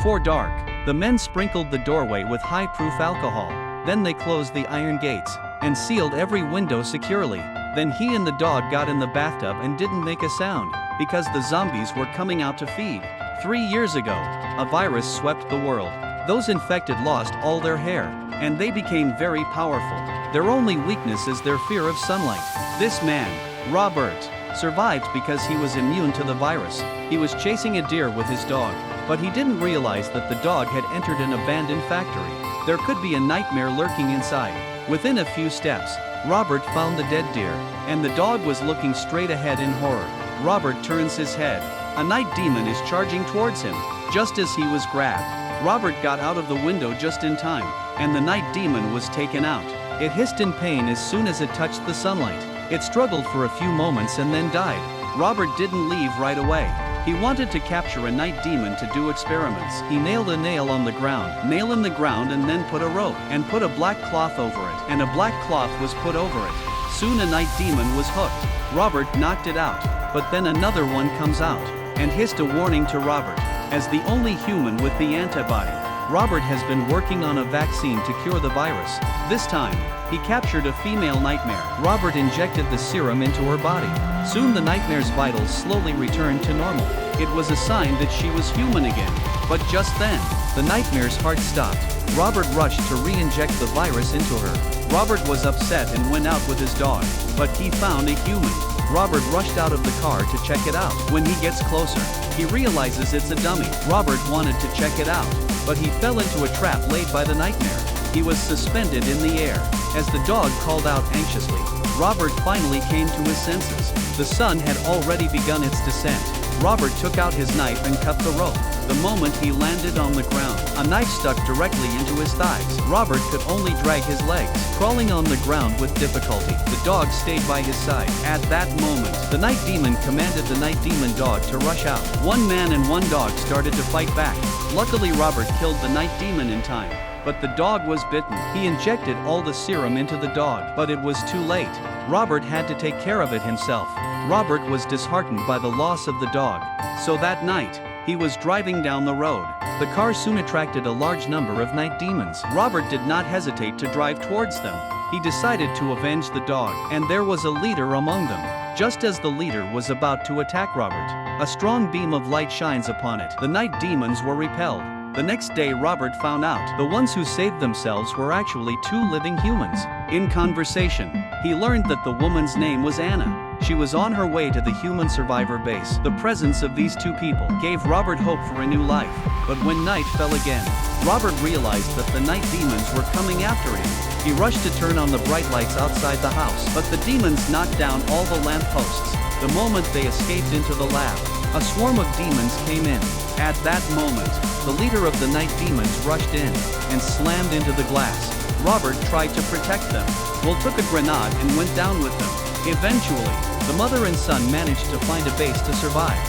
Before dark, the men sprinkled the doorway with high-proof alcohol. Then they closed the iron gates and sealed every window securely. Then he and the dog got in the bathtub and didn't make a sound, because the zombies were coming out to feed. 3 years ago, a virus swept the world. Those infected lost all their hair, and they became very powerful. Their only weakness is their fear of sunlight. This man, Robert, survived because he was immune to the virus. He was chasing a deer with his dog, but he didn't realize that the dog had entered an abandoned factory. There could be a nightmare lurking inside. Within a few steps, Robert found the dead deer, and the dog was looking straight ahead in horror. Robert turns his head. A night demon is charging towards him. Just as he was grabbed, Robert got out of the window just in time, and the night demon was taken out. It hissed in pain as soon as it touched the sunlight. It struggled for a few moments and then died. Robert didn't leave right away. He wanted to capture a night demon to do experiments. He nailed a nail on the ground, nail in the ground, and then put a rope and put a black cloth over it, and a black cloth was put over it. Soon a night demon was hooked. Robert knocked it out, but then another one comes out and hissed a warning to Robert. As the only human with the antibody, Robert has been working on a vaccine to cure the virus. This time, he captured a female nightmare. Robert injected the serum into her body. Soon the nightmare's vitals slowly returned to normal. It was a sign that she was human again. But just then, the nightmare's heart stopped. Robert rushed to re-inject the virus into her. Robert was upset and went out with his dog, but he found a human. Robert rushed out of the car to check it out. When he gets closer, he realizes it's a dummy. Robert wanted to check it out, but he fell into a trap laid by the nightmare. He was suspended in the air. As the dog called out anxiously, Robert finally came to his senses. The sun had already begun its descent. Robert took out his knife and cut the rope. The moment he landed on the ground, a knife stuck directly into his thighs. Robert could only drag his legs, crawling on the ground with difficulty. The dog stayed by his side. At that moment, the night demon commanded the night demon dog to rush out. One man and one dog started to fight back. Luckily, Robert killed the night demon in time, but the dog was bitten. He injected all the serum into the dog, but it was too late. Robert had to take care of it himself. Robert was disheartened by the loss of the dog, so that night, he was driving down the road. The car soon attracted a large number of night demons. Robert did not hesitate to drive towards them. He decided to avenge the dog, and there was a leader among them. Just as the leader was about to attack Robert, a strong beam of light shines upon it. The night demons were repelled. The next day, Robert found out the ones who saved themselves were actually two living humans. In conversation, he learned that the woman's name was Anna. She was on her way to the human survivor base. The presence of these two people gave Robert hope for a new life. But when night fell again, Robert realized that the night demons were coming after him. He rushed to turn on the bright lights outside the house, but the demons knocked down all the lamp posts. The moment they escaped into the lab, a swarm of demons came in. At that moment, the leader of the night demons rushed in and slammed into the glass. Robert tried to protect them. Will took a grenade and went down with them. Eventually, the mother and son managed to find a base to survive.